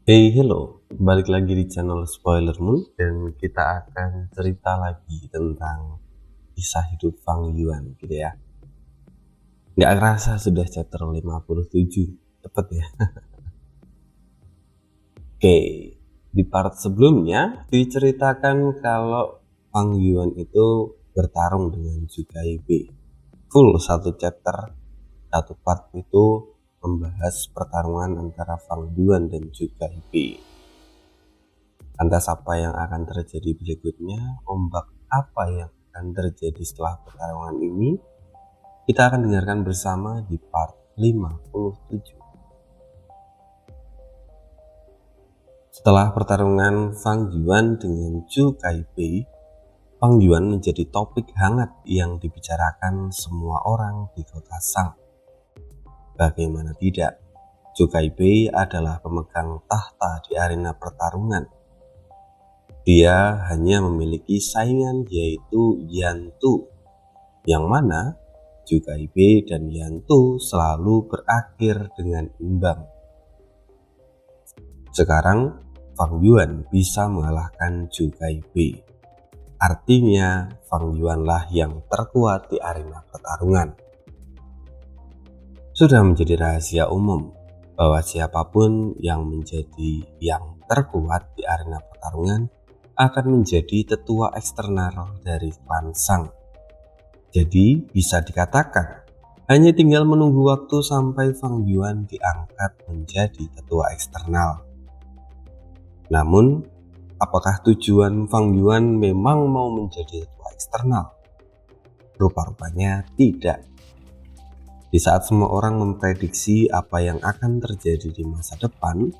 Hey, hello, balik lagi di channel Spoiler Moon dan kita akan cerita lagi tentang kisah hidup Fang Yuan gitu ya. Nggak kerasa sudah chapter 57, cepet ya. Oke, di part sebelumnya diceritakan kalau Fang Yuan itu bertarung dengan Zhu Kaibei. Full satu chapter, satu part itu membahas pertarungan antara Fang Yuan dan Zhu Kaibei. Lantas apa yang akan terjadi berikutnya, ombak apa yang akan terjadi setelah pertarungan ini, kita akan dengarkan bersama di part 57. Setelah pertarungan Fang Yuan dengan Zhu Kaibei, Fang Yuan menjadi topik hangat yang dibicarakan semua orang di kota Shang. Bagaimana tidak, Zhu Kaibei adalah pemegang tahta di arena pertarungan. Dia hanya memiliki saingan yaitu Yan Tu, yang mana Zhu Kaibei dan Yan Tu selalu berakhir dengan imbang. Sekarang Fang Yuan bisa mengalahkan Zhu Kaibei. Artinya Fang Yuan lah yang terkuat di arena pertarungan. Sudah menjadi rahasia umum bahwa siapapun yang menjadi yang terkuat di arena pertarungan akan menjadi tetua eksternal dari klan Shang. Jadi bisa dikatakan hanya tinggal menunggu waktu sampai Fang Yuan diangkat menjadi tetua eksternal. Namun, apakah tujuan Fang Yuan memang mau menjadi tetua eksternal? Rupa-rupanya tidak. Di saat semua orang memprediksi apa yang akan terjadi di masa depan,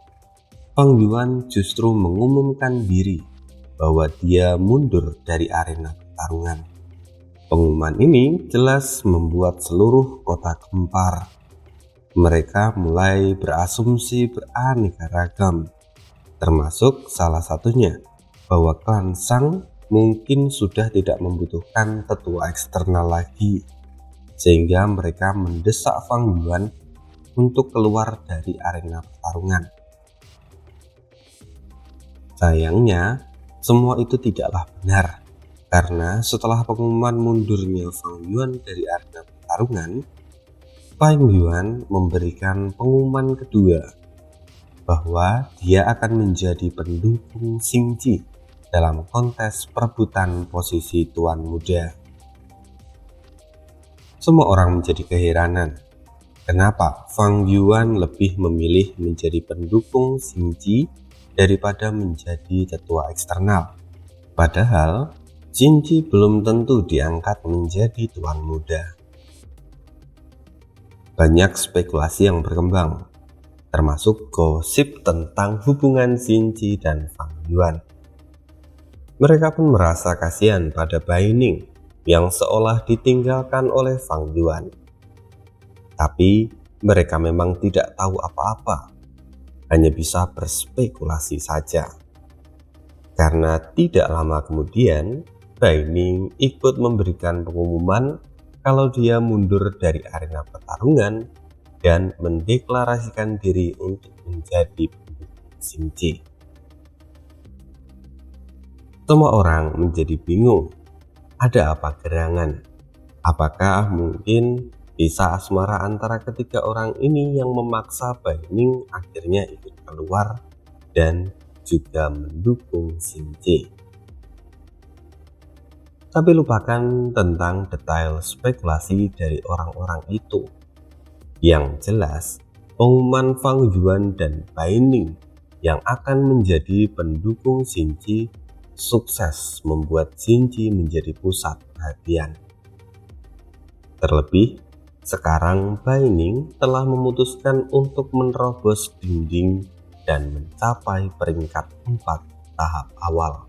Fang Yuan justru mengumumkan diri bahwa dia mundur dari arena pertarungan. Pengumuman ini jelas membuat seluruh kota gempar. Mereka mulai berasumsi beraneka ragam, termasuk salah satunya bahwa klan Shang mungkin sudah tidak membutuhkan tetua eksternal lagi, sehingga mereka mendesak Fang Yuan untuk keluar dari arena pertarungan. Sayangnya, semua itu tidaklah benar, karena setelah pengumuman mundurnya Fang Yuan dari arena pertarungan, Fang Yuan memberikan pengumuman kedua bahwa dia akan menjadi pendukung Xingji dalam kontes perebutan posisi tuan muda. Semua orang menjadi keheranan, kenapa Fang Yuan lebih memilih menjadi pendukung Xingji daripada menjadi tetua eksternal. Padahal Xingji belum tentu diangkat menjadi tuan muda. Banyak spekulasi yang berkembang, termasuk gosip tentang hubungan Xingji dan Fang Yuan. Mereka pun merasa kasihan pada Bai Ning yang seolah ditinggalkan oleh Fang Yuan. Tapi mereka memang tidak tahu apa-apa, hanya bisa berspekulasi saja. Karena tidak lama kemudian, Bai Ning ikut memberikan pengumuman kalau dia mundur dari arena pertarungan dan mendeklarasikan diri untuk menjadi pendukung Xingji. Semua orang menjadi bingung, ada apa gerangan? Apakah mungkin kisah asmara antara ketiga orang ini yang memaksa Bai Ning akhirnya ikut keluar dan juga mendukung Xingji? Tapi lupakan tentang detail spekulasi dari orang-orang itu. Yang jelas, pengumuman Fang Yuan dan Bai Ning yang akan menjadi pendukung Xingji sukses membuat Xingji menjadi pusat perhatian. Terlebih, sekarang Bai Ning telah memutuskan untuk menerobos dinding dan mencapai peringkat 4 tahap awal.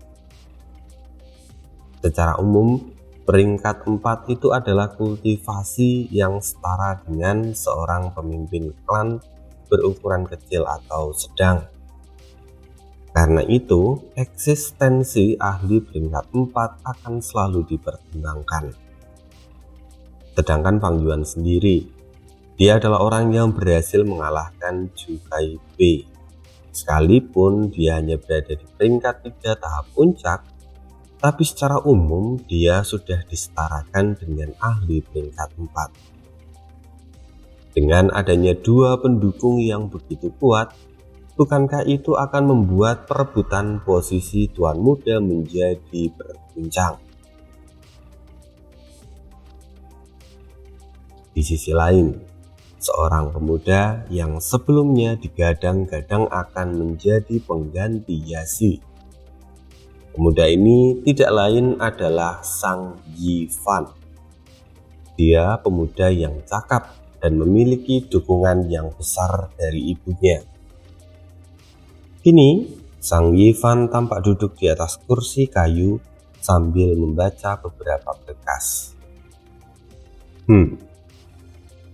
Secara umum, peringkat 4 itu adalah kultivasi yang setara dengan seorang pemimpin klan berukuran kecil atau sedang. Karena itu, eksistensi ahli peringkat 4 akan selalu dipertimbangkan. Sedangkan Fang Yuan sendiri, dia adalah orang yang berhasil mengalahkan Zhu Kaibei. Sekalipun dia hanya berada di peringkat 3 tahap puncak, tapi secara umum dia sudah disetarakan dengan ahli peringkat 4. Dengan adanya dua pendukung yang begitu kuat, bukankah itu akan membuat perebutan posisi tuan muda menjadi berguncang? Di sisi lain, seorang pemuda yang sebelumnya digadang-gadang akan menjadi pengganti Yasi. Pemuda ini tidak lain adalah Sang Yifan. Dia pemuda yang cakap dan memiliki dukungan yang besar dari ibunya. Kini, Sang Yifan tampak duduk di atas kursi kayu sambil membaca beberapa berkas.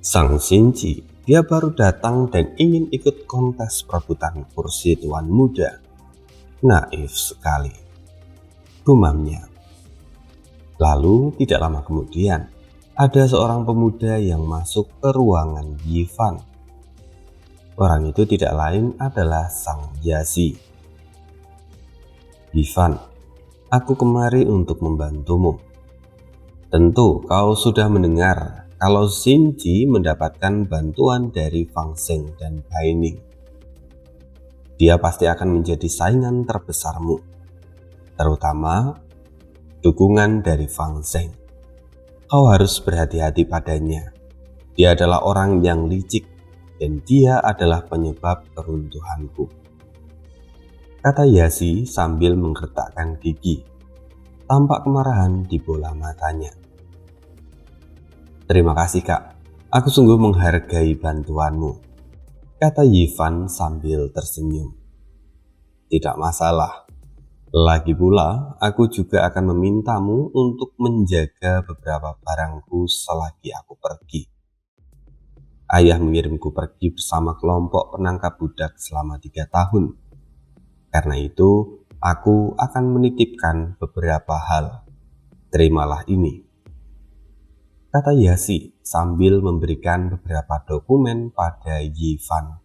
Sang Xinji, dia baru datang dan ingin ikut kontes perebutan kursi tuan muda. Naif sekali, gumamnya. Lalu tidak lama kemudian, ada seorang pemuda yang masuk ke ruangan Yifan. Orang itu tidak lain adalah Sang Yasi. Yifan, aku kemari untuk membantumu. Tentu kau sudah mendengar kalau Xinji mendapatkan bantuan dari Fang Zheng dan Baining. Dia pasti akan menjadi saingan terbesarmu, terutama dukungan dari Fang Zheng. Kau harus berhati-hati padanya. Dia adalah orang yang licik dan dia adalah penyebab keruntuhanku, kata Yasi sambil menggertakkan gigi. Tampak kemarahan di bola matanya. Terima kasih kak, aku sungguh menghargai bantuanmu, kata Yifan sambil tersenyum. Tidak masalah. Lagi pula, aku juga akan memintamu untuk menjaga beberapa barangku selagi aku pergi. Ayah mengirimku pergi bersama kelompok penangkap budak selama 3 tahun. Karena itu, aku akan menitipkan beberapa hal. Terimalah ini, kata Yasi sambil memberikan beberapa dokumen pada Yifan.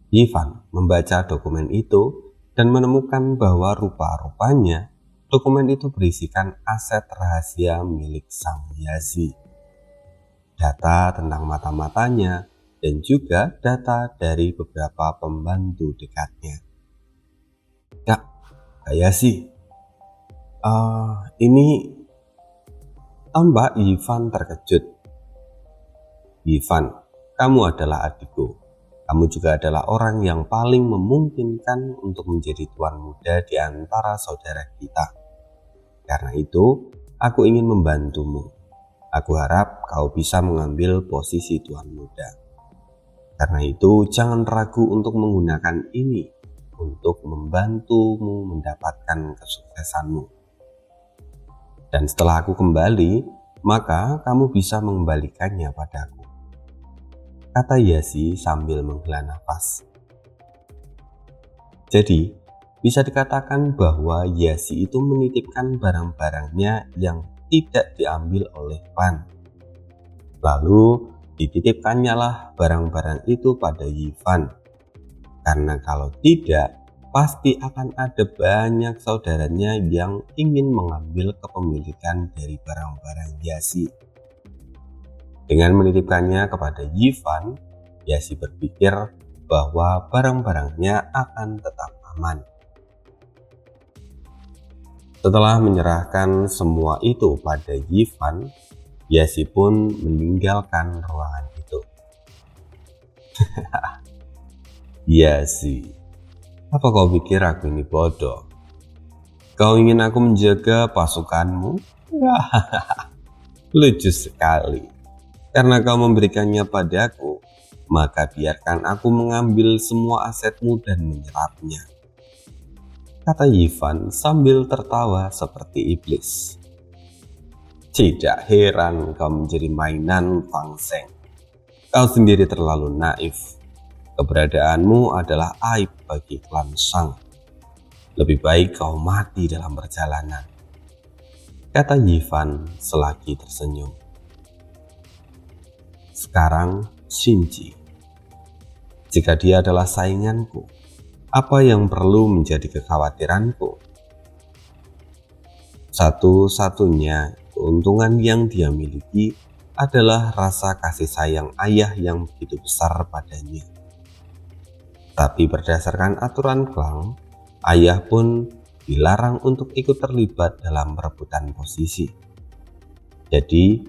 Yifan membaca dokumen itu dan menemukan bahwa rupa-rupanya dokumen itu berisikan aset rahasia milik Sang Yasi. Data tentang mata-matanya dan juga data dari beberapa pembantu dekatnya. Kak Yasi, ini tambah Yifan terkejut. Yifan, kamu adalah adikku. Kamu juga adalah orang yang paling memungkinkan untuk menjadi tuan muda di antara saudara kita. Karena itu, aku ingin membantumu. Aku harap kau bisa mengambil posisi tuan muda. Karena itu, jangan ragu untuk menggunakan ini untuk membantumu mendapatkan kesuksesanmu. Dan setelah aku kembali, maka kamu bisa mengembalikannya padaku, kata Yasi sambil menghela nafas. Jadi, bisa dikatakan bahwa Yasi itu menitipkan barang-barangnya yang tidak diambil oleh Fan. Lalu, dititipkannya lah barang-barang itu pada Yifan. Karena kalau tidak, pasti akan ada banyak saudaranya yang ingin mengambil kepemilikan dari barang-barang Yasi. Dengan menitipkannya kepada Yifan, Yasi berpikir bahwa barang-barangnya akan tetap aman. Setelah menyerahkan semua itu pada Yifan, Yasi pun meninggalkan ruangan itu. Yasi, apa kau pikir aku ini bodoh? Kau ingin aku menjaga pasukanmu? Lucu sekali. Karena kau memberikannya padaku, maka biarkan aku mengambil semua asetmu dan menyerapnya, kata Yifan sambil tertawa seperti iblis. Tidak heran kau menjadi mainan Fang Zheng. Kau sendiri terlalu naif. Keberadaanmu adalah aib bagi klan Shang. Lebih baik kau mati dalam perjalanan, kata Yifan selagi tersenyum. Sekarang Xinji. Jika dia adalah sainganku, apa yang perlu menjadi kekhawatiranku? Satu-satunya keuntungan yang dia miliki adalah rasa kasih sayang ayah yang begitu besar padanya. Tapi berdasarkan aturan klan, ayah pun dilarang untuk ikut terlibat dalam perebutan posisi. Jadi,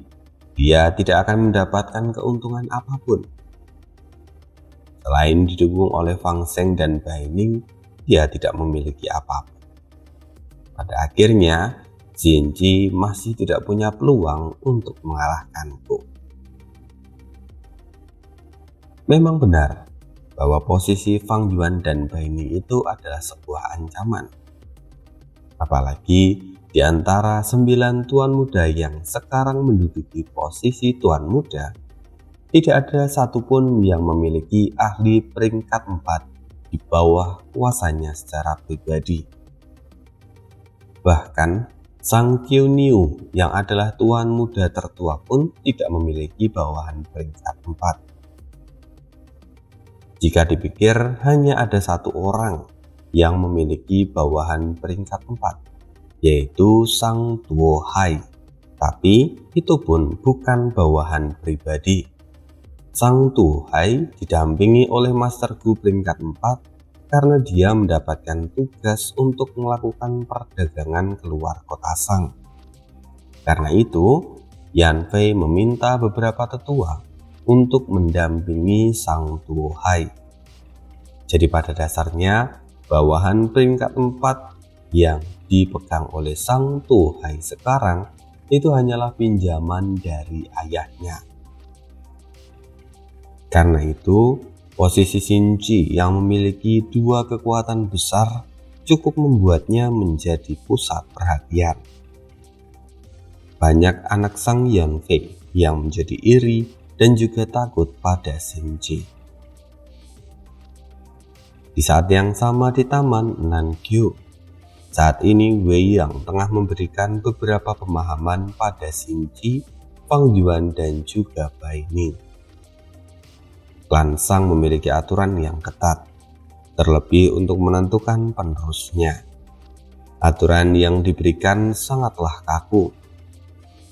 dia tidak akan mendapatkan keuntungan apapun. Selain didukung oleh Fang Zheng dan Bai Ning, dia tidak memiliki apapun. Pada akhirnya, Xinji masih tidak punya peluang untuk mengalahkanku. Memang benar bahwa posisi Fang Yuan dan Bai Ning itu adalah sebuah ancaman. Apalagi di antara 9 tuan muda yang sekarang menduduki posisi tuan muda, tidak ada satupun yang memiliki ahli peringkat 4 di bawah kuasanya secara pribadi. Bahkan Sang Qiuniu yang adalah tuan muda tertua pun tidak memiliki bawahan peringkat 4. Jika dipikir hanya ada satu orang yang memiliki bawahan peringkat 4, yaitu Sang Tuo Hai. Tapi itu pun bukan bawahan pribadi. Sang Tuo Hai didampingi oleh Master Gu peringkat 4 karena dia mendapatkan tugas untuk melakukan perdagangan keluar kota Shang. Karena itu, Yan Fei meminta beberapa tetua untuk mendampingi Sang Tuo Hai. Jadi pada dasarnya, bawahan peringkat 4 yang dipegang oleh Sang Tuo Hai sekarang itu hanyalah pinjaman dari ayahnya. Karena itu, posisi Xinji yang memiliki 2 kekuatan besar cukup membuatnya menjadi pusat perhatian. Banyak anak Sang Yan Fei yang menjadi iri dan juga takut pada Xinji. Di saat yang sama di Taman Nangyu, saat ini Wei Yang tengah memberikan beberapa pemahaman pada Xinji, Fang Yuan dan juga Bai Ning. Klan Shang memiliki aturan yang ketat, terlebih untuk menentukan penerusnya. Aturan yang diberikan sangatlah kaku,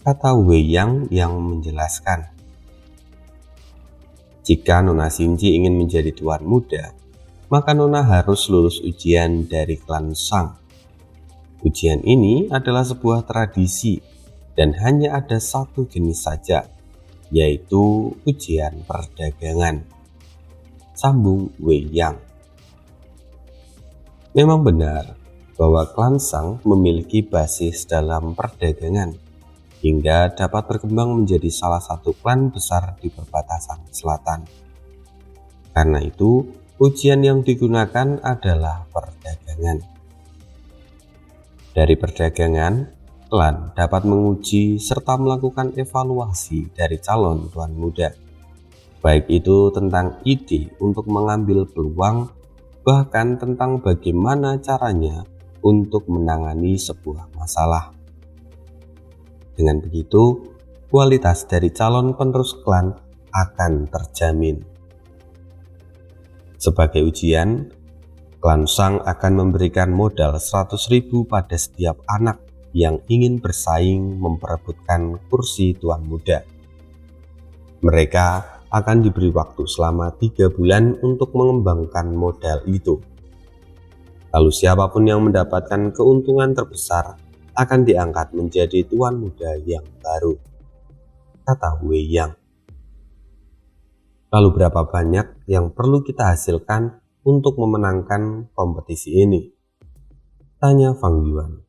kata Wei Yang menjelaskan. Jika Nona Xinji ingin menjadi tuan muda, maka Nona harus lulus ujian dari klan Shang. Ujian ini adalah sebuah tradisi dan hanya ada satu jenis saja, yaitu ujian perdagangan, sambung Wei Yang. Memang benar bahwa klan Shang memiliki basis dalam perdagangan hingga dapat berkembang menjadi salah satu klan besar di perbatasan selatan. Karena itu, ujian yang digunakan adalah perdagangan. Dari perdagangan, klan dapat menguji serta melakukan evaluasi dari calon tuan muda, baik itu tentang ide untuk mengambil peluang, bahkan tentang bagaimana caranya untuk menangani sebuah masalah. Dengan begitu, kualitas dari calon penerus klan akan terjamin. Sebagai ujian, klan Shang akan memberikan modal 100.000 pada setiap anak yang ingin bersaing memperebutkan kursi tuan muda. Mereka akan diberi waktu selama 3 bulan untuk mengembangkan modal itu. Lalu siapapun yang mendapatkan keuntungan terbesar akan diangkat menjadi tuan muda yang baru, kata Wei Yang. Lalu berapa banyak yang perlu kita hasilkan untuk memenangkan kompetisi ini? Tanya Fang Yuan.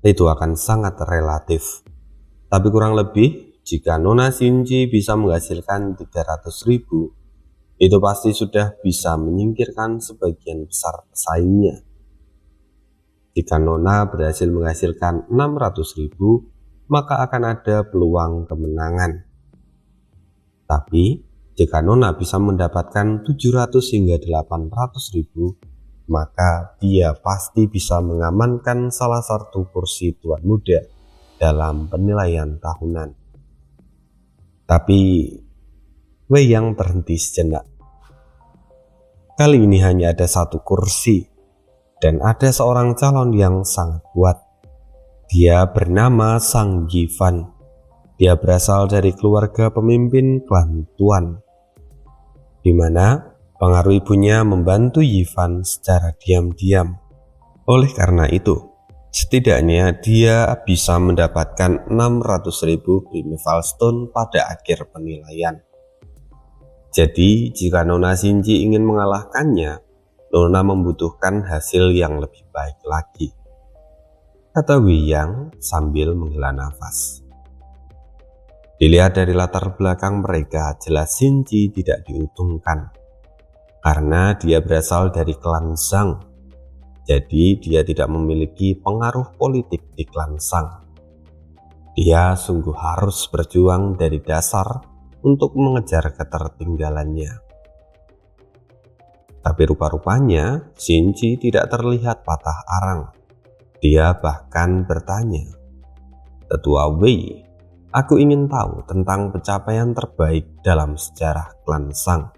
Itu akan sangat relatif, tapi kurang lebih jika Nona Xinji bisa menghasilkan 300.000, itu pasti sudah bisa menyingkirkan sebagian besar pesaingnya. Jika Nona berhasil menghasilkan 600.000, maka akan ada peluang kemenangan. Tapi jika Nona bisa mendapatkan 700 hingga 800.000, maka dia pasti bisa mengamankan salah satu kursi tuan muda dalam penilaian tahunan. Tapi Wei Yang berhenti sejenak. Kali ini hanya ada satu kursi, dan ada seorang calon yang sangat kuat. Dia bernama Sang Yifan. Dia berasal dari keluarga pemimpin klan Tuan, di mana pengaruh ibunya membantu Yifan secara diam-diam. Oleh karena itu, setidaknya dia bisa mendapatkan 600.000 Primeval Stone pada akhir penilaian. Jadi, jika Nona Shinji ingin mengalahkannya, Nona membutuhkan hasil yang lebih baik lagi, kata Wei Yang sambil menghela nafas. Dilihat dari latar belakang mereka, jelas Shinji tidak diuntungkan, karena dia berasal dari klan Zhang. Jadi dia tidak memiliki pengaruh politik di klan Zhang. Dia sungguh harus berjuang dari dasar untuk mengejar ketertinggalannya. Tapi rupa-rupanya Shinji tidak terlihat patah arang. Dia bahkan bertanya, "Tetua Wei, aku ingin tahu tentang pencapaian terbaik dalam sejarah klan Zhang.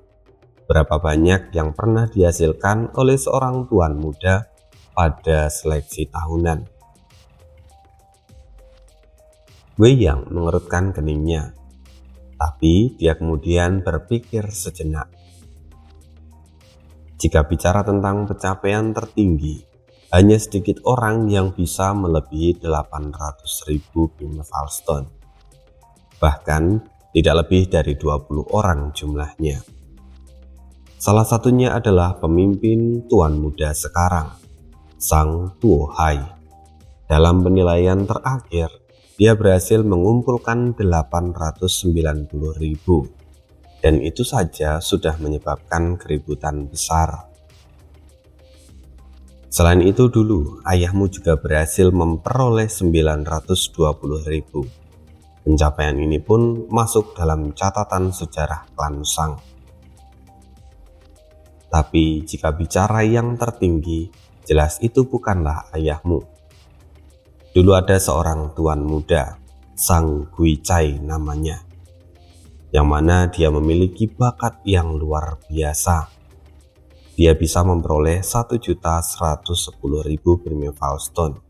Berapa banyak yang pernah dihasilkan oleh seorang tuan muda pada seleksi tahunan?" Wei Yang mengerutkan keningnya, tapi dia kemudian berpikir sejenak. Jika bicara tentang pencapaian tertinggi, hanya sedikit orang yang bisa melebihi 800.000 Primeval Stone. Bahkan tidak lebih dari 20 orang jumlahnya. Salah satunya adalah pemimpin tuan muda sekarang, Sang Tuohai. Dalam penilaian terakhir, dia berhasil mengumpulkan 890.000. Dan itu saja sudah menyebabkan keributan besar. Selain itu dulu, ayahmu juga berhasil memperoleh 920.000. Pencapaian ini pun masuk dalam catatan sejarah klan Zhang. Tapi jika bicara yang tertinggi, jelas itu bukanlah ayahmu. Dulu ada seorang tuan muda, Sang Guicai namanya, yang mana dia memiliki bakat yang luar biasa. Dia bisa memperoleh 1.110.000 Primeval Stone.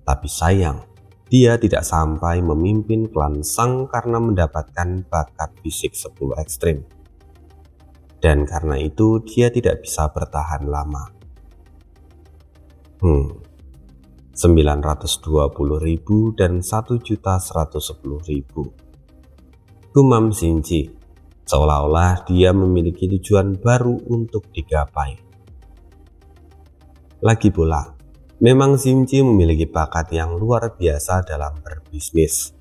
Tapi sayang, dia tidak sampai memimpin klan Zhang karena mendapatkan bakat fisik 10 ekstrim. Dan karena itu dia tidak bisa bertahan lama. 920.000 dan 1.110.000. Gumam Shinji, seolah-olah dia memiliki tujuan baru untuk digapai. Lagi pula, memang Shinji memiliki bakat yang luar biasa dalam berbisnis.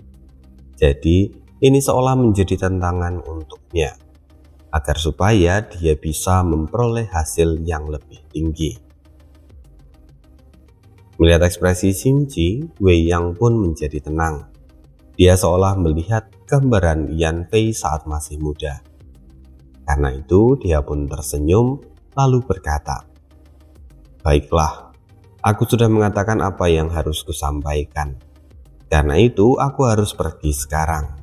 Jadi, ini seolah menjadi tantangan untuknya, agar supaya dia bisa memperoleh hasil yang lebih tinggi. Melihat ekspresi Shinji, Wei Yang pun menjadi tenang. Dia seolah melihat gambaran Yan Fei saat masih muda. Karena itu dia pun tersenyum lalu berkata, "Baiklah, aku sudah mengatakan apa yang harus kusampaikan. Karena itu aku harus pergi sekarang.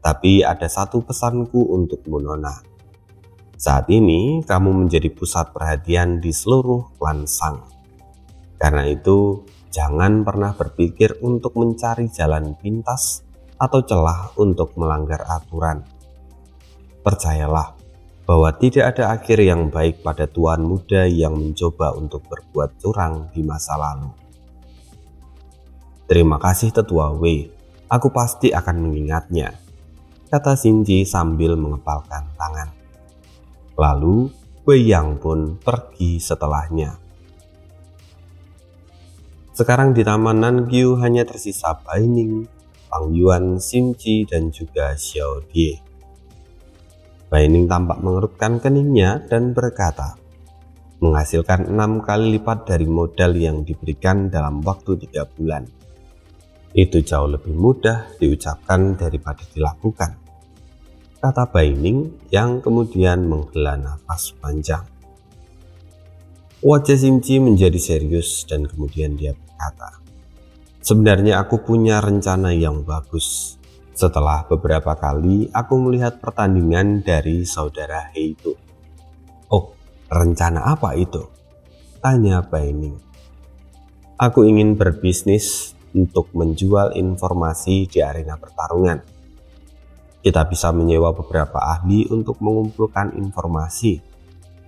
Tapi ada satu pesanku untukmu, Nona. Saat ini kamu menjadi pusat perhatian di seluruh klan Zhang. Karena itu jangan pernah berpikir untuk mencari jalan pintas atau celah untuk melanggar aturan. Percayalah bahwa tidak ada akhir yang baik pada tuan muda yang mencoba untuk berbuat curang di masa lalu." "Terima kasih Tetua Wei, aku pasti akan mengingatnya," kata Shinji sambil mengepalkan tangan. Lalu Wei Yang pun pergi setelahnya. Sekarang di Taman Nangyu hanya tersisa Bai Ning, Fang Yuan, Shinji, dan juga Xiao Die. Bai Ning tampak mengerutkan keningnya dan berkata, "Menghasilkan 6 kali lipat dari modal yang diberikan dalam waktu 3 bulan. Itu jauh lebih mudah diucapkan daripada dilakukan," kata Bai Ning yang kemudian menghela nafas panjang. Wajah Shinji menjadi serius dan kemudian dia berkata, "Sebenarnya aku punya rencana yang bagus. Setelah beberapa kali aku melihat pertandingan dari saudara He itu." "Oh, Rencana apa itu? Tanya Baining. Aku ingin berbisnis untuk menjual informasi di arena pertarungan. Kita bisa menyewa beberapa ahli untuk mengumpulkan informasi,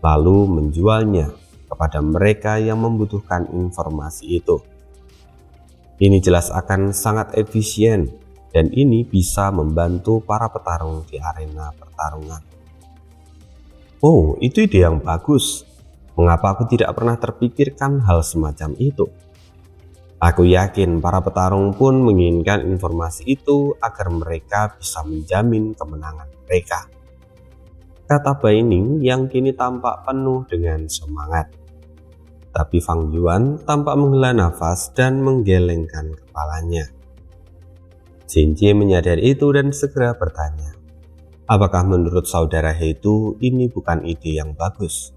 lalu menjualnya kepada mereka yang membutuhkan informasi itu. Ini jelas akan sangat efisien dan ini bisa membantu para petarung di arena pertarungan. Oh, itu ide yang bagus. Mengapa aku tidak pernah terpikirkan hal semacam itu? Aku yakin para petarung pun menginginkan informasi itu agar mereka bisa menjamin kemenangan mereka, kata Baining yang kini tampak penuh dengan semangat. Tapi Fang Yuan tampak menghela nafas dan menggelengkan kepalanya. Xinji menyadari itu dan segera bertanya, apakah menurut saudara He itu ini bukan ide yang bagus?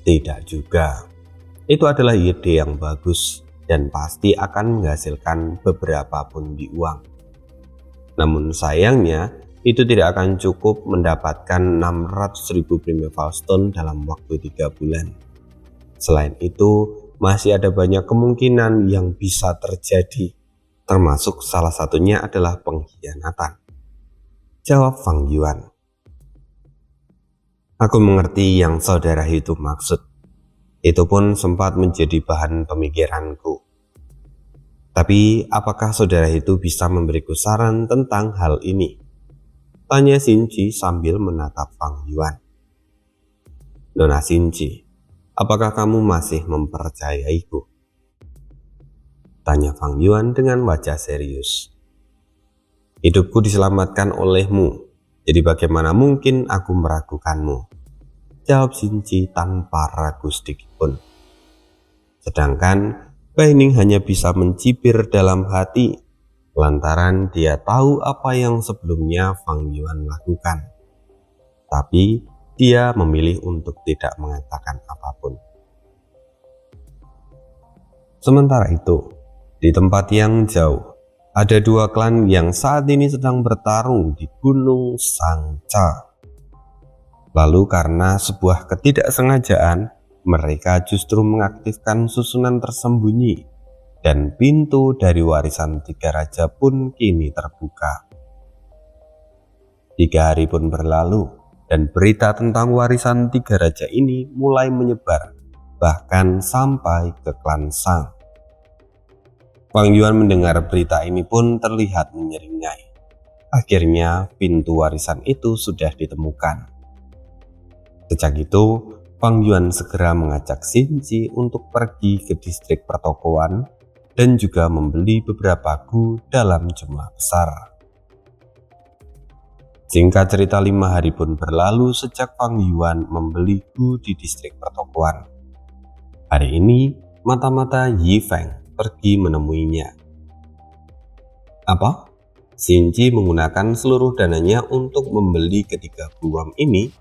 Tidak juga. Itu adalah ide yang bagus dan pasti akan menghasilkan beberapa pundi uang. Namun sayangnya, itu tidak akan cukup mendapatkan 600.000 Primeval Stone dalam waktu 3 bulan. Selain itu, masih ada banyak kemungkinan yang bisa terjadi, termasuk salah satunya adalah pengkhianatan, jawab Fang Yuan. Aku mengerti yang saudara itu maksud. Itu pun sempat menjadi bahan pemikiranku. Tapi apakah saudara itu bisa memberiku saran tentang hal ini? Tanya Xinji sambil menatap Fang Yuan. Nona Xinji, apakah kamu masih mempercayaiku? Tanya Fang Yuan dengan wajah serius. Hidupku diselamatkan olehmu, jadi bagaimana mungkin aku meragukanmu? Jawab Xinji tanpa ragu sedikitpun. Sedangkan Baining hanya bisa mencibir dalam hati lantaran dia tahu apa yang sebelumnya Fang Yuan lakukan. Tapi dia memilih untuk tidak mengatakan apapun. Sementara itu, di tempat yang jauh, ada dua klan yang saat ini sedang bertarung di Gunung Sanca. Lalu karena sebuah ketidaksengajaan, mereka justru mengaktifkan susunan tersembunyi dan pintu dari warisan 3 raja pun kini terbuka. 3 hari pun berlalu dan berita tentang warisan 3 raja ini mulai menyebar, bahkan sampai ke klan Sang. Fang Yuan mendengar berita ini pun terlihat menyeringai. Akhirnya pintu warisan itu sudah ditemukan. Sejak itu, Fang Yuan segera mengajak Xinji untuk pergi ke distrik pertokoan dan juga membeli beberapa gu dalam jumlah besar. Singkat cerita 5 hari pun berlalu sejak Fang Yuan membeli gu di distrik pertokoan. Hari ini, mata-mata Yi Feng pergi menemuinya. Apa? Xinji menggunakan seluruh dananya untuk membeli ketiga guam ini?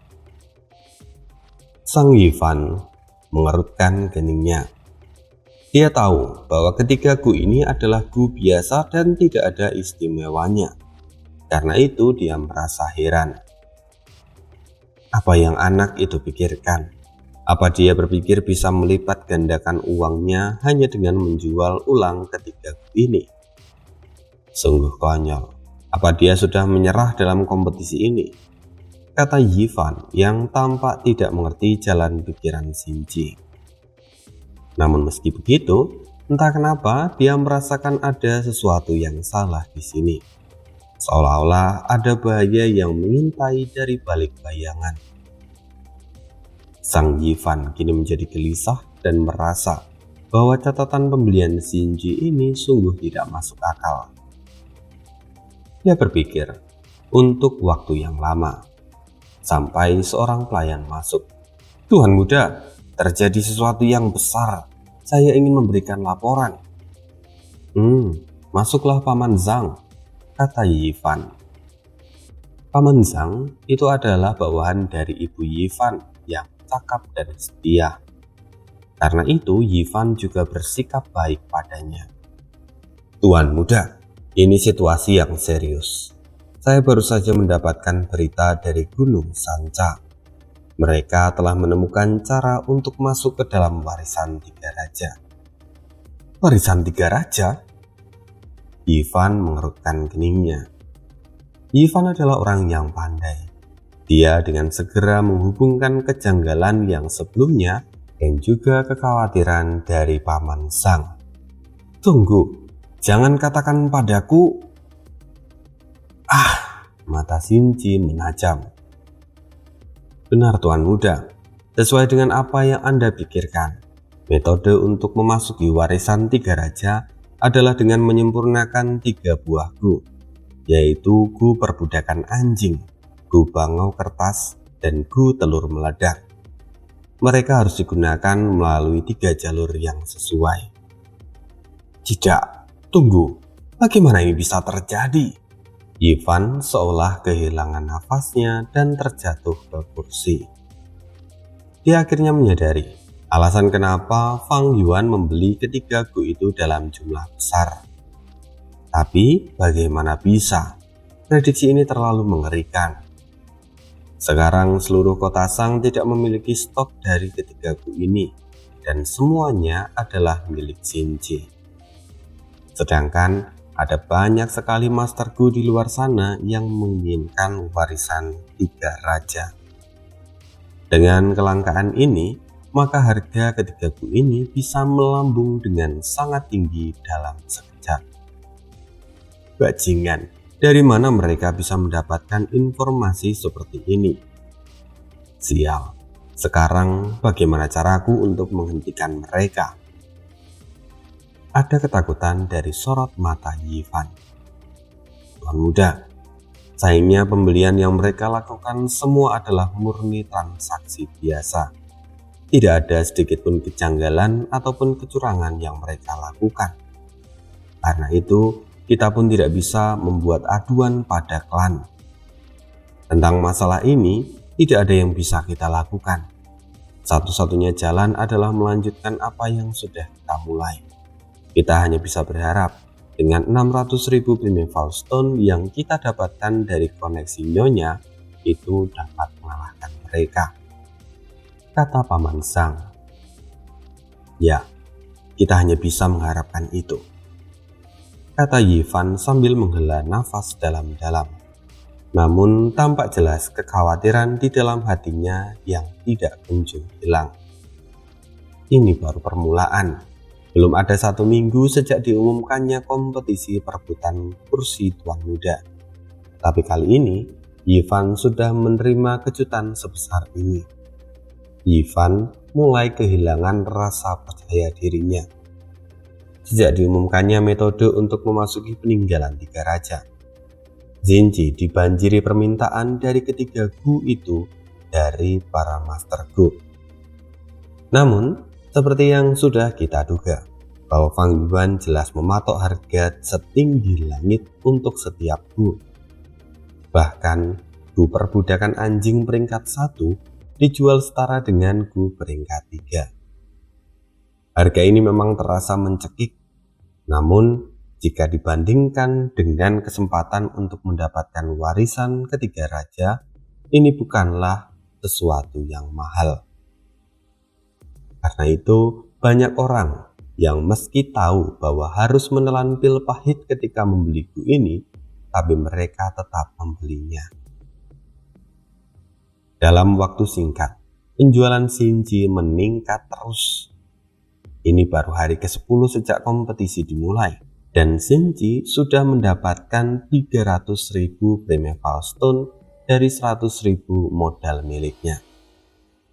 Sang Yifan mengerutkan keningnya. Dia tahu bahwa ketiga gu ini adalah gu biasa dan tidak ada istimewanya. Karena itu dia merasa heran. Apa yang anak itu pikirkan? Apa dia berpikir bisa melipat gandakan uangnya hanya dengan menjual ulang ketiga gu ini? Sungguh konyol. Apa dia sudah menyerah dalam kompetisi ini? Kata Yifan yang tampak tidak mengerti jalan pikiran Xinji. Namun meski begitu, entah kenapa dia merasakan ada sesuatu yang salah di sini. Seolah-olah ada bahaya yang mengintai dari balik bayangan. Sang Yifan kini menjadi gelisah dan merasa bahwa catatan pembelian Xinji ini sungguh tidak masuk akal. Dia berpikir untuk waktu yang lama. Sampai seorang pelayan masuk. Tuan muda, terjadi sesuatu yang besar. Saya ingin memberikan laporan. Masuklah Paman Zhang, kata Yifan. Paman Zhang itu adalah bawahan dari ibu Yifan yang cakap dan setia. Karena itu Yifan juga bersikap baik padanya. Tuan muda, ini situasi yang serius. Saya baru saja mendapatkan berita dari Gunung Sanca. Mereka telah menemukan cara untuk masuk ke dalam warisan tiga raja. Warisan tiga raja? Ivan mengerutkan keningnya. Ivan adalah orang yang pandai. Dia dengan segera menghubungkan kejanggalan yang sebelumnya dan juga kekhawatiran dari Paman Sang. Tunggu, jangan katakan padaku. Mata Xinji menajam. Benar Tuan Muda, sesuai dengan apa yang Anda pikirkan. Metode untuk memasuki warisan tiga raja adalah dengan menyempurnakan 3 buah gu, yaitu gu perbudakan anjing, gu bangau kertas, dan gu telur meledak. Mereka harus digunakan melalui 3 jalur yang sesuai. Tidak, tunggu, bagaimana ini bisa terjadi? Ivan seolah kehilangan nafasnya dan terjatuh ke kursi. Dia akhirnya menyadari alasan kenapa Fang Yuan membeli ketiga gu itu dalam jumlah besar. Tapi bagaimana bisa? Prediksi ini terlalu mengerikan. Sekarang seluruh kota Sang tidak memiliki stok dari ketiga gu ini, dan semuanya adalah milik Xinji. Sedangkan ada banyak sekali Master Gu di luar sana yang menginginkan warisan tiga raja. Dengan kelangkaan ini, maka harga ketiga gu ini bisa melambung dengan sangat tinggi dalam sekejap. Bajingan, dari mana mereka bisa mendapatkan informasi seperti ini? Sial, sekarang bagaimana caraku untuk menghentikan mereka? Ada ketakutan dari sorot mata Ivan. Tuan Muda, sayangnya pembelian yang mereka lakukan semua adalah murni transaksi biasa. Tidak ada sedikit pun kejanggalan ataupun kecurangan yang mereka lakukan. Karena itu, kita pun tidak bisa membuat aduan pada klan. Tentang masalah ini, tidak ada yang bisa kita lakukan. Satu-satunya jalan adalah melanjutkan apa yang sudah kita mulai. Kita hanya bisa berharap dengan 600.000 Primeval Stone yang kita dapatkan dari koneksi Nyonya itu dapat mengalahkan mereka, kata Paman Sang. Ya, kita hanya bisa mengharapkan itu, kata Ivan sambil menghela nafas dalam-dalam. Namun tampak jelas kekhawatiran di dalam hatinya yang tidak kunjung hilang. Ini baru permulaan. Belum ada 1 minggu sejak diumumkannya kompetisi perebutan kursi Tuan Muda. Tapi kali ini, Ivan sudah menerima kejutan sebesar ini. Ivan mulai kehilangan rasa percaya dirinya. Sejak diumumkannya metode untuk memasuki peninggalan tiga raja, Xinji dibanjiri permintaan dari ketiga gu itu dari para Master Gu. Namun, seperti yang sudah kita duga, bahwa Fang Yuan jelas mematok harga setinggi langit untuk setiap gu. Bahkan, gu perbudakan anjing peringkat 1 dijual setara dengan gu peringkat 3. Harga ini memang terasa mencekik, namun jika dibandingkan dengan kesempatan untuk mendapatkan warisan ketiga raja, ini bukanlah sesuatu yang mahal. Karena itu, banyak orang yang meski tahu bahwa harus menelan pil pahit ketika membeli gu ini, tapi mereka tetap membelinya. Dalam waktu singkat, penjualan Xinji meningkat terus. Ini baru hari ke-10 sejak kompetisi dimulai, dan Xinji sudah mendapatkan 300.000 Primeval Stone dari 100.000 modal miliknya.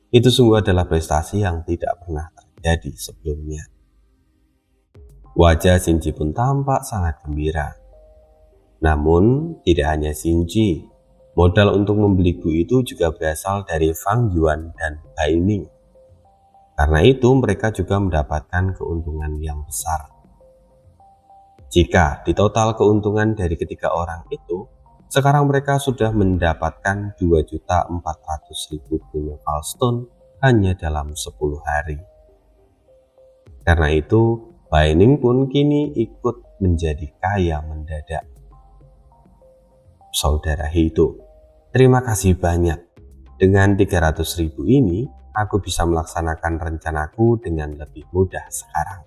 Itu sungguh adalah prestasi yang tidak pernah terjadi sebelumnya. Wajah Xinji pun tampak sangat gembira. Namun, tidak hanya Xinji, modal untuk membeli gu itu juga berasal dari Fang Yuan dan Bai Ning. Karena itu, mereka juga mendapatkan keuntungan yang besar. Jika ditotal keuntungan dari ketiga orang itu, sekarang mereka sudah mendapatkan 2.400.000 Primeval Stone hanya dalam 10 hari. Karena itu, Bai Ning pun kini ikut menjadi kaya mendadak. Saudara Hito, terima kasih banyak. Dengan 300.000 ini, aku bisa melaksanakan rencanaku dengan lebih mudah sekarang,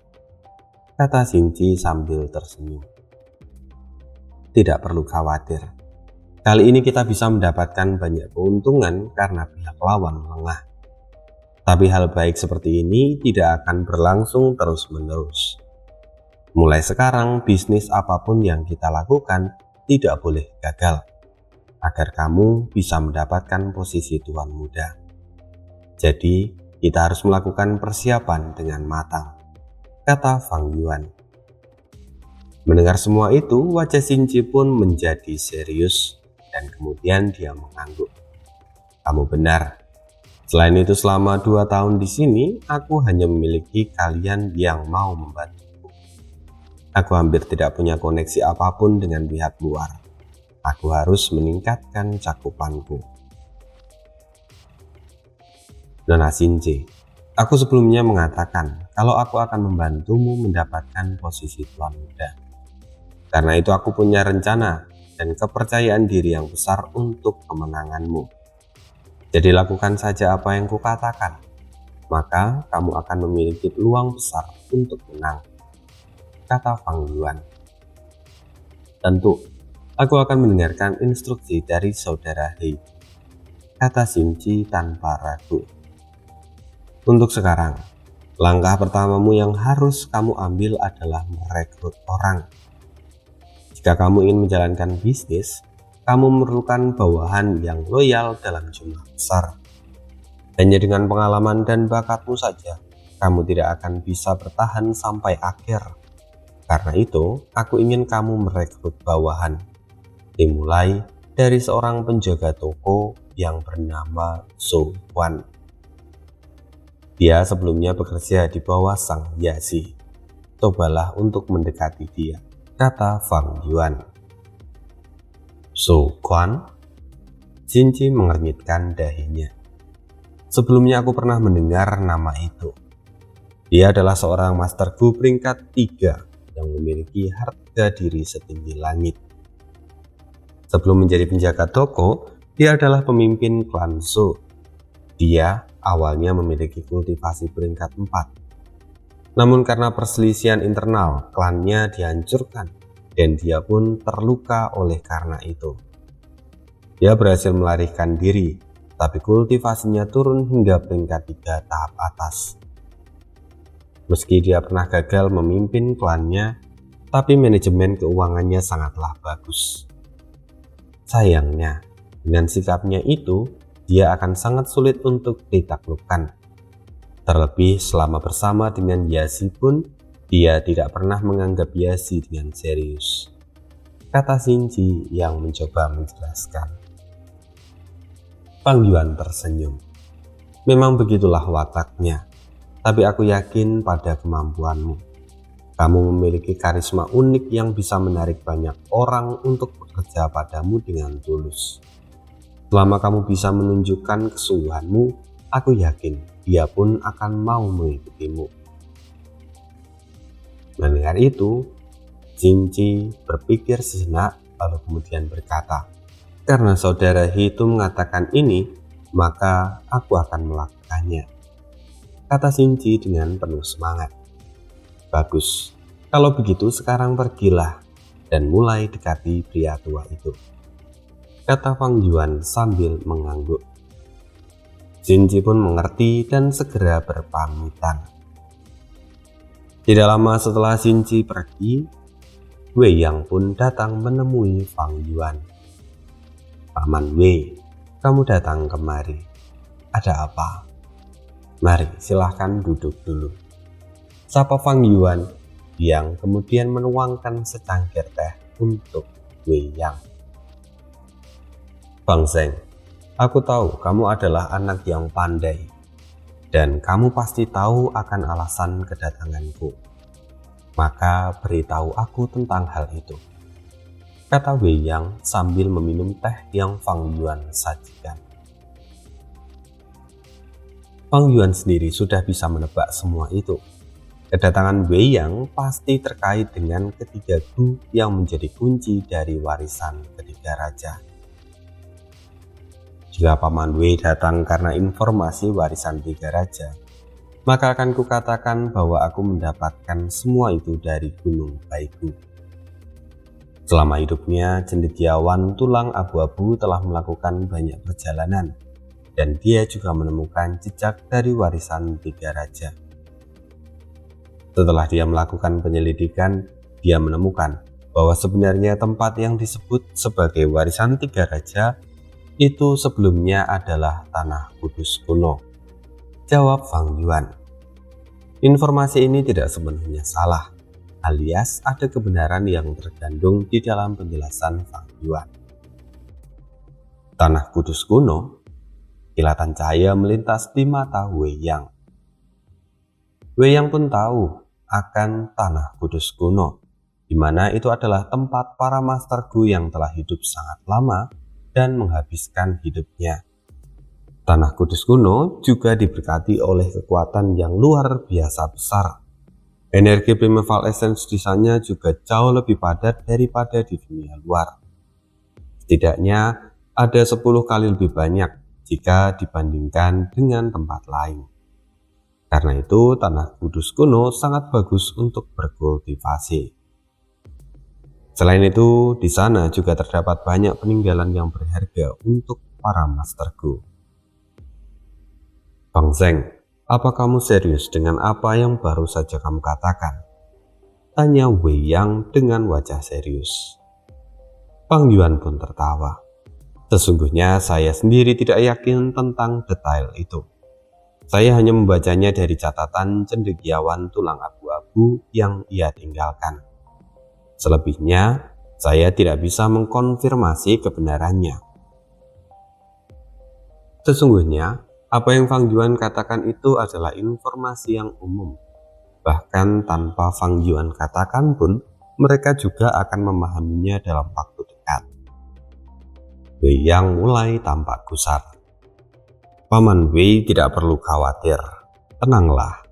kata Xinci sambil tersenyum. Tidak perlu khawatir. Kali ini kita bisa mendapatkan banyak keuntungan karena pihak lawan lengah. Tapi hal baik seperti ini tidak akan berlangsung terus-menerus. Mulai sekarang, bisnis apapun yang kita lakukan tidak boleh gagal, agar kamu bisa mendapatkan posisi tuan muda. Jadi, kita harus melakukan persiapan dengan matang, kata Fang Yuan. Mendengar semua itu, wajah Xinci pun menjadi serius dan kemudian dia mengangguk. Kamu benar. Selain itu, selama 2 tahun di sini, aku hanya memiliki kalian yang mau membantuku. Aku hampir tidak punya koneksi apapun dengan pihak luar. Aku harus meningkatkan cakupanku. Nona Xinci, aku sebelumnya mengatakan kalau aku akan membantumu mendapatkan posisi tuan muda. Karena itu aku punya rencana dan kepercayaan diri yang besar untuk kemenanganmu. Jadi lakukan saja apa yang kukatakan, maka kamu akan memiliki peluang besar untuk menang, kata Fang Yuan. Tentu, aku akan mendengarkan instruksi dari saudara He, kata Xinci tanpa ragu. Untuk sekarang, langkah pertamamu yang harus kamu ambil adalah merekrut orang. Jika kamu ingin menjalankan bisnis, kamu memerlukan bawahan yang loyal dalam jumlah besar. Hanya dengan pengalaman dan bakatmu saja, kamu tidak akan bisa bertahan sampai akhir. Karena itu, aku ingin kamu merekrut bawahan. Dimulai dari seorang penjaga toko yang bernama Zhou Huan. Dia sebelumnya bekerja di bawah Sang Yasi. Cobalah untuk mendekati dia, kata Fang Yuan. Zhou Huan? Xinci mengernyitkan dahinya. Sebelumnya aku pernah mendengar nama itu. Dia adalah seorang Master Gu peringkat 3 yang memiliki harga diri setinggi langit. Sebelum menjadi penjaga toko, dia adalah pemimpin klan Zhou. Dia awalnya memiliki kultivasi peringkat 4. Namun karena perselisihan internal, klannya dihancurkan dan dia pun terluka oleh karena itu. Dia berhasil melarikan diri, tapi kultivasinya turun hingga peringkat 3 tahap atas. Meski dia pernah gagal memimpin klannya, tapi manajemen keuangannya sangatlah bagus. Sayangnya, dengan sikapnya itu, dia akan sangat sulit untuk ditaklukkan. Terlebih selama bersama dengan Yasi pun, dia tidak pernah menganggap Yasi dengan serius, kata Xinci yang mencoba menjelaskan. Fang Yuan tersenyum. Memang begitulah wataknya, tapi aku yakin pada kemampuanmu. Kamu memiliki karisma unik yang bisa menarik banyak orang untuk bekerja padamu dengan tulus. Selama kamu bisa menunjukkan kesungguhanmu, aku yakin dia pun akan mau mengikutimu. Mendengar itu, Xinci berpikir sejenak lalu kemudian berkata, karena saudara He itu mengatakan ini, maka aku akan melakukannya, kata Xinci dengan penuh semangat. Bagus, kalau begitu sekarang pergilah dan mulai dekati pria tua itu, kata Fang Yuan sambil mengangguk. Xinci pun mengerti dan segera berpamitan. Tidak lama setelah Xinci pergi, Wei Yang pun datang menemui Fang Yuan. Paman Wei, kamu datang kemari. Ada apa? Mari silahkan duduk dulu, sapa Fang Yuan yang kemudian menuangkan secangkir teh untuk Wei Yang. Fang Zheng, aku tahu kamu adalah anak yang pandai. Dan kamu pasti tahu akan alasan kedatanganku. Maka beritahu aku tentang hal itu, kata Wei Yang sambil meminum teh yang Fang Yuan sajikan. Fang Yuan sendiri sudah bisa menebak semua itu. Kedatangan Wei Yang pasti terkait dengan ketiga Gu yang menjadi kunci dari warisan ketiga raja. Jika Paman Wei datang karena informasi warisan 3 raja, maka akan kukatakan bahwa aku mendapatkan semua itu dari Gunung Baigu. Selama hidupnya, cendekiawan tulang abu-abu telah melakukan banyak perjalanan, dan dia juga menemukan jejak dari warisan 3 raja. Setelah dia melakukan penyelidikan, dia menemukan bahwa sebenarnya tempat yang disebut sebagai warisan 3 raja itu sebelumnya adalah Tanah Kudus kuno. Jawab Fang Yuan. Informasi ini tidak sepenuhnya salah, alias ada kebenaran yang terkandung di dalam penjelasan Fang Yuan. Tanah Kudus kuno, kilatan cahaya melintas di mata Wei Yang. Wei Yang pun tahu akan Tanah Kudus kuno, di mana itu adalah tempat para Master Gu yang telah hidup sangat lama dan menghabiskan hidupnya. Tanah Kudus kuno juga diberkati oleh kekuatan yang luar biasa besar. Energi Primeval Essence di sana juga jauh lebih padat daripada di dunia luar. Setidaknya ada 10 kali lebih banyak jika dibandingkan dengan tempat lain. Karena itu, Tanah Kudus kuno sangat bagus untuk berkultivasi. Selain itu, di sana juga terdapat banyak peninggalan yang berharga untuk para Master Gu. Bang Zeng, apa kamu serius dengan apa yang baru saja kamu katakan? Tanya Wei Yang dengan wajah serius. Fang Yuan pun tertawa. Sesungguhnya saya sendiri tidak yakin tentang detail itu. Saya hanya membacanya dari catatan cendekiawan tulang abu-abu yang ia tinggalkan. Selebihnya, saya tidak bisa mengkonfirmasi kebenarannya. Sesungguhnya, apa yang Fang Yuan katakan itu adalah informasi yang umum. Bahkan tanpa Fang Yuan katakan pun, mereka juga akan memahaminya dalam waktu dekat. Wei Yang mulai tampak gusar. Paman Wei tidak perlu khawatir, tenanglah.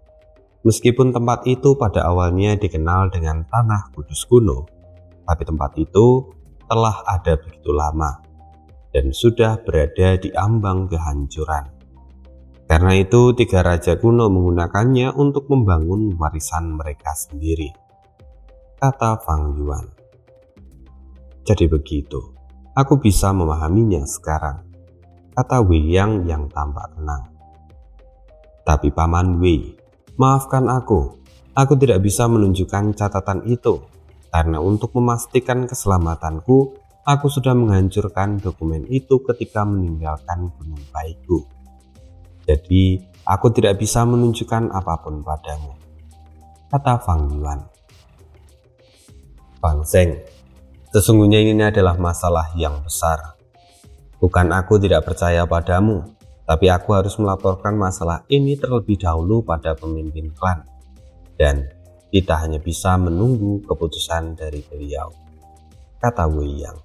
Meskipun tempat itu pada awalnya dikenal dengan Tanah Kudus kuno, tapi tempat itu telah ada begitu lama dan sudah berada di ambang kehancuran. Karena itu 3 raja kuno menggunakannya untuk membangun warisan mereka sendiri, kata Fang Yuan. Jadi begitu, aku bisa memahaminya sekarang, kata Wei Yang tampak tenang. Tapi Paman Wei, maafkan aku tidak bisa menunjukkan catatan itu, karena untuk memastikan keselamatanku, aku sudah menghancurkan dokumen itu ketika meninggalkan Gunung Baigu. Jadi, aku tidak bisa menunjukkan apapun padamu, kata Fang Yuan. Bang Zeng, sesungguhnya ini adalah masalah yang besar. Bukan aku tidak percaya padamu, tapi aku harus melaporkan masalah ini terlebih dahulu pada pemimpin klan. Dan kita hanya bisa menunggu keputusan dari beliau, kata Wei Yang.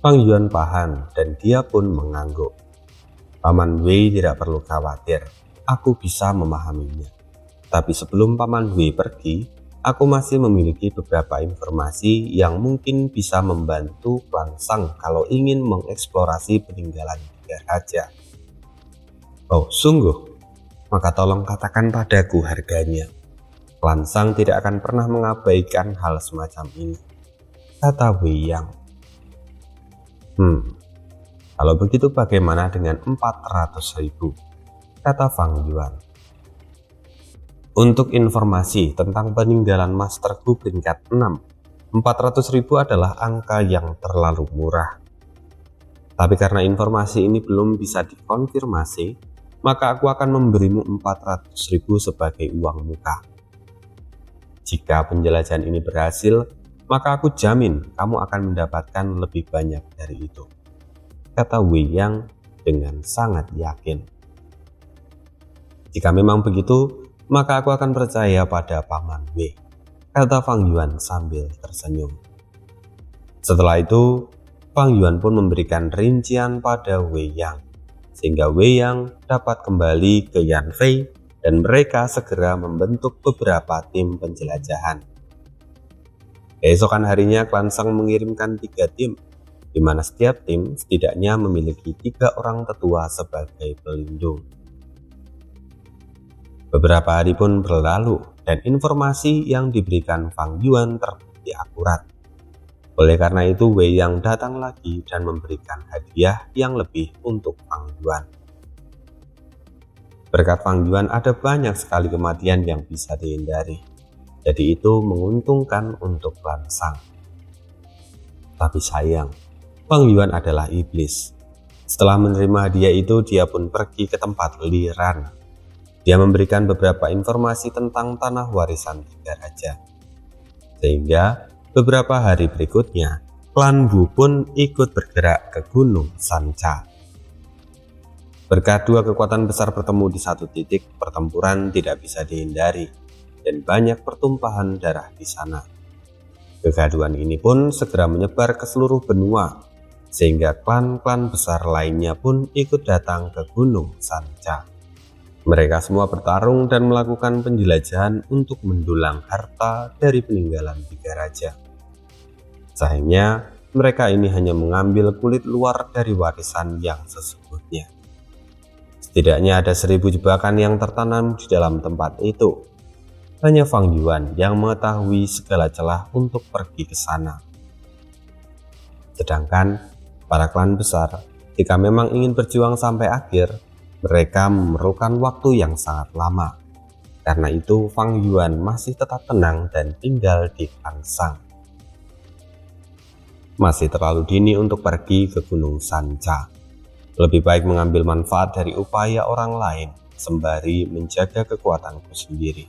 Fang Yuan paham dan dia pun mengangguk. Paman Wei tidak perlu khawatir, aku bisa memahaminya. Tapi sebelum Paman Wei pergi, aku masih memiliki beberapa informasi yang mungkin bisa membantu klan Shang kalau ingin mengeksplorasi peninggalan 3 raja. Oh, sungguh? Maka tolong katakan padaku harganya. Klan Shang tidak akan pernah mengabaikan hal semacam ini, kata Wei Yang. Kalau begitu bagaimana dengan 400.000? Kata Fang Yuan. Untuk informasi tentang peninggalan Master Gu peringkat 6, 400.000 adalah angka yang terlalu murah. Tapi karena informasi ini belum bisa dikonfirmasi, maka aku akan memberimu 400.000 sebagai uang muka. Jika penjelajahan ini berhasil, maka aku jamin kamu akan mendapatkan lebih banyak dari itu, kata Wei Yang dengan sangat yakin. Jika memang begitu, maka aku akan percaya pada Paman Wei, kata Fang Yuan sambil tersenyum. Setelah itu, Fang Yuan pun memberikan rincian pada Wei Yang, sehingga Wei Yang dapat kembali ke Yan Fei dan mereka segera membentuk beberapa tim penjelajahan. Keesokan harinya klan Shang mengirimkan 3 tim. di mana setiap tim setidaknya memiliki 3 orang tetua sebagai pelindung. Beberapa hari pun berlalu dan informasi yang diberikan Fang Yuan terbukti akurat. Oleh karena itu, Wei Yang datang lagi dan memberikan hadiah yang lebih untuk Fang Yuan. Berkat Fang Yuan ada banyak sekali kematian yang bisa dihindari. Jadi itu menguntungkan untuk klan Shang. Tapi sayang, Fang Yuan adalah iblis. Setelah menerima hadiah itu, dia pun pergi ke tempat Li Ran. Dia memberikan beberapa informasi tentang tanah warisan 3 raja. Sehingga beberapa hari berikutnya, klan Wu pun ikut bergerak ke Gunung Sancha. Berkat 2 kekuatan besar bertemu di satu titik, pertempuran tidak bisa dihindari dan banyak pertumpahan darah di sana. Kegaduhan ini pun segera menyebar ke seluruh benua, sehingga klan-klan besar lainnya pun ikut datang ke Gunung Sancha. Mereka semua bertarung dan melakukan penjelajahan untuk mendulang harta dari peninggalan 3 raja. Sayangnya, mereka ini hanya mengambil kulit luar dari warisan yang sesungguhnya. Setidaknya ada 1000 jebakan yang tertanam di dalam tempat itu. Hanya Fang Yuan yang mengetahui segala celah untuk pergi ke sana. Sedangkan para klan besar, jika memang ingin berjuang sampai akhir, mereka memerlukan waktu yang sangat lama. Karena itu Fang Yuan masih tetap tenang dan tinggal di klan Shang. Masih terlalu dini untuk pergi ke Gunung Sancha. Lebih baik mengambil manfaat dari upaya orang lain sembari menjaga kekuatanku sendiri.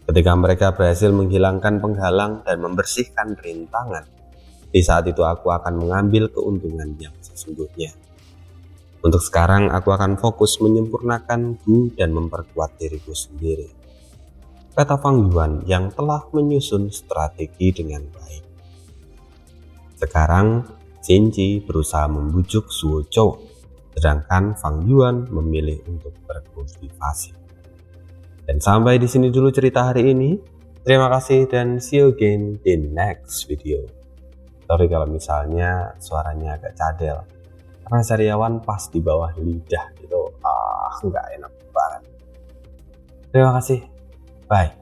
Ketika mereka berhasil menghilangkan penghalang dan membersihkan rintangan, di saat itu aku akan mengambil keuntungan yang sesungguhnya. Untuk sekarang aku akan fokus menyempurnakan Gu dan memperkuat diriku sendiri, kata Fang Yuan yang telah menyusun strategi dengan baik. Sekarang Xin Ji berusaha membujuk Zuo Chou, sedangkan Fang Yuan memilih untuk berkultivasi. Dan sampai di sini dulu cerita hari ini. Terima kasih dan see you again di next video. Sorry kalau misalnya suaranya agak cadel, karena sariawan pas di bawah lidah gitu, nggak enak banget. Terima kasih, bye.